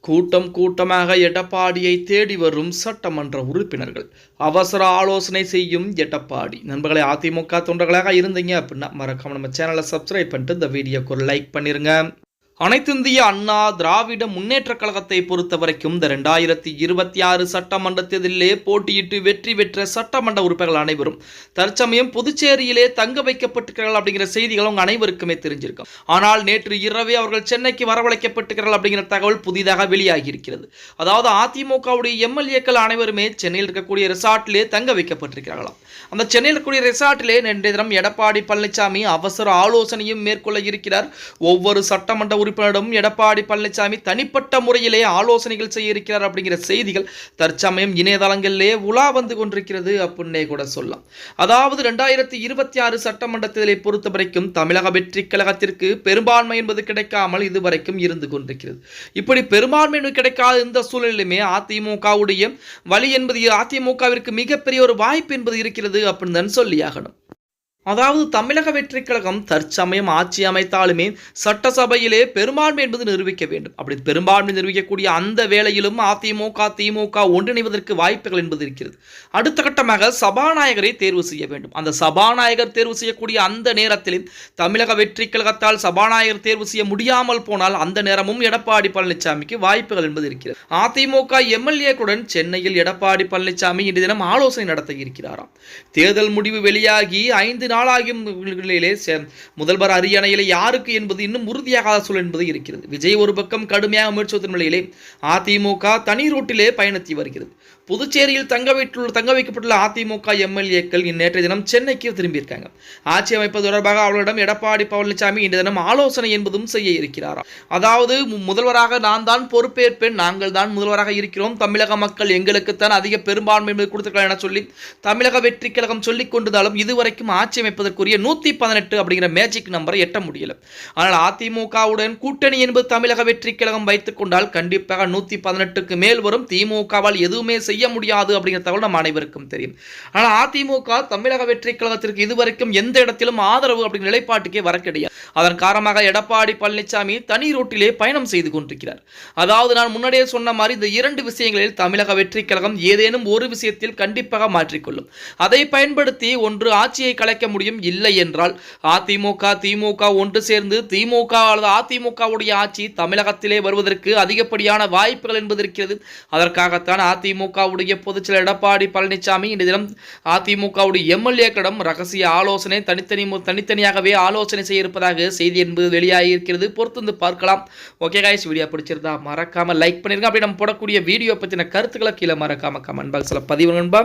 கூட்டம் கூட்டமாக எடப்பாடியை தேடி வரும் சட்டமன்ற உறுப்பினர்கள். அவசர ஆலோசனை செய்யும் எடப்பாடி. நண்பர்களை, அதிமுக தொண்டர்களாக இருந்தீங்க அப்படின்னா மறக்காம நம்ம சேனலை சப்ஸ்கிரைப் பண்ணிட்டு இந்த வீடியோக்கு ஒரு லைக் பண்ணிருங்க. அனைத்திந்திய அண்ணா திராவிட முன்னேற்ற கழகத்தை பொறுத்த வரைக்கும் இந்த 2026 சட்டமன்ற தேர்தலிலே போட்டியிட்டு வெற்றி பெற்ற சட்டமன்ற உறுப்பினர்கள் அனைவரும் தற்சமயம் புதுச்சேரியிலே தங்க வைக்கப்பட்டிருக்கிறார்கள் அப்படிங்கிற செய்திகள் அவங்க அனைவருக்குமே தெரிஞ்சிருக்கும். ஆனால் நேற்று இரவே அவர்கள் சென்னைக்கு வரவழைக்கப்பட்டிருக்கிறார்கள் அப்படிங்கிற தகவல் புதிதாக வெளியாகி இருக்கிறது. அதாவது அதிமுகவுடைய எம்எல்ஏக்கள் அனைவருமே சென்னையில் இருக்கக்கூடிய ரிசார்ட்டிலே தங்க வைக்கப்பட்டிருக்கிறார்களாம். அந்த சென்னையில் இருக்கக்கூடிய ரிசார்ட்டிலே நேற்றைய தினம் எடப்பாடி பழனிசாமி அவசர ஆலோசனையும் மேற்கொள்ள இருக்கிறார். ஒவ்வொரு சட்டமன்ற உறுப்பினரும் எடப்பாடி பழனிசாமி தனிப்பட்ட முறையிலே ஆலோசனைகள் செய்ய இருக்கிறார் அப்படிங்கிற செய்திகள் தற்சமயம் இணையதளங்களிலே உலா வந்து கொண்டிருக்கிறது அப்படின்னே கூட சொல்லலாம். அதாவது 2026 சட்டமன்ற தேர்தலை பொறுத்த வரைக்கும் தமிழக வெற்றி கழகத்திற்கு பெரும்பான்மை என்பது கிடைக்காமல் இதுவரைக்கும் இருந்து கொண்டிருக்கிறது. இப்படி பெரும்பான்மை கிடைக்காத இந்த சூழலிலுமே அதிமுகவுடைய வழி என்பது அதிமுகவிற்கு மிகப்பெரிய ஒரு வாய்ப்பு என்பது இருக்கிறது அப்படின்னு தான் சொல்லியாகணும். அதாவது தமிழக வெற்றி கழகம் தற்சமயம் ஆட்சி அமைத்தாலுமே சட்டசபையிலே பெரும்பான்மை என்பது நிரூபிக்க வேண்டும். அப்படி பெரும்பான்மை நிரூபிக்கக்கூடிய அந்த வேளையிலும் அதிமுக திமுக ஒன்றிணைவதற்கு வாய்ப்புகள் என்பது இருக்கிறது. அடுத்த கட்டமாக சபாநாயகரை தேர்வு செய்ய வேண்டும். அந்த சபாநாயகர் தேர்வு செய்யக்கூடிய அந்த நேரத்தில் தமிழக வெற்றி கழகத்தால் சபாநாயகர் தேர்வு செய்ய முடியாமல் போனால் அந்த நேரமும் எடப்பாடி பழனிசாமிக்கு வாய்ப்புகள் என்பது இருக்கிறது. அதிமுக எம்எல்ஏக்களுடன் சென்னையில் எடப்பாடி பழனிசாமி இன்று தினம் ஆலோசனை நடத்த இருக்கிறாராம். தேர்தல் முடிவு வெளியாகி 5 நாளாகியும் முதல்வர் அரியணையிலே யாருக்கு என்பது இன்னும் உறுதியாகாத சூழல் என்பது இருக்கிறது. விஜய் ஒரு பக்கம் கடுமையாக முயற்சி நிலையிலே அதிமுக தனி ரூட்டிலே பயணித்து வருகிறது. புதுச்சேரியில் தங்க வைக்கப்பட்டுள்ள அதிமுக எம்எல்ஏக்கள் நேற்றைய தினம் சென்னைக்கு திரும்பியிருக்காங்க. ஆட்சி அமைப்பது தொடர்பாக அவர்களிடம் எடப்பாடி பழனிசாமி இன்று தினம் ஆலோசனை என்பதும் செய்ய இருக்கிறாராம். அதாவது முதல்வராக நான் தான் பொறுப்பேற்பேன், நாங்கள் தான் முதல்வராக இருக்கிறோம், தமிழக மக்கள் எங்களுக்குத்தான் அதிக பெரும்பான்மை என்பது கொடுத்திருக்கலாம் என சொல்லி தமிழக வெற்றி கழகம் சொல்லிக் கொண்டிருந்தாலும் இதுவரைக்கும் ஆட்சி அமைப்பதற்குரிய 118 அப்படிங்கிற மேஜிக் நம்பரை எட்ட முடியல. ஆனால் அதிமுகவுடன் கூட்டணி என்பது தமிழக வெற்றி கழகம் வைத்துக் கொண்டால் கண்டிப்பாக 118க்கு மேல் வரும். திமுகவால் எதுவுமே செய்ய முடியாது அப்படிங்கிற தகவல் நம்ம அனைவருக்கும் தெரியும். ஆனால் அதிமுக தமிழக வெற்றி கழகத்திற்கு இதுவரைக்கும் எந்த இடத்திலும் ஆதரவு அப்படிங்கிற நிலைப்பாட்டுக்கே வர கிடையாது. அதன் காரணமாக எடப்பாடி பழனிசாமி தனி ரூட்டிலே பயணம் செய்து கொண்டிருக்கிறார். அதாவது நான் முன்னாடியே சொன்ன மாதிரி இந்த 2 விஷயங்களில் தமிழக வெற்றி கழகம் ஏதேனும் ஒரு விஷயத்தில் கண்டிப்பாக மாற்றிக்கொள்ளும். அதை பயன்படுத்தி ஒன்று ஆட்சியை கலைக்க முடியும், இல்லை என்றால் அதிமுக திமுக ஒன்று சேர்ந்து திமுக அல்லது அதிமுகவுடைய ஆட்சி தமிழகத்திலே வருவதற்கு அதிகப்படியான வாய்ப்புகள் என்பது இருக்கிறது. அதற்காகத்தான் அதிமுகவுடைய பொதுச்செயலர் எடப்பாடி பழனிசாமி இந்த தினம் அதிமுகவுடைய எம்எல்ஏக்களிடம் ரகசிய ஆலோசனை தனித்தனியாகவே ஆலோசனை செய்ய இருப்பதாக செய்தி என்பது வெளியாகி இருக்கிறது. பொறுத்து பார்க்கலாம். ஓகே கைஸ், வீடியோ பிடிச்சிருந்தா மறக்காம லைக் பண்ணிருங்க. அப்படி நம்ம போடக்கூடிய வீடியோ பற்றின கருத்துக்களை கீழே மறக்காம கமெண்ட் பாக்ஸ்ல பதிவு நண்பா.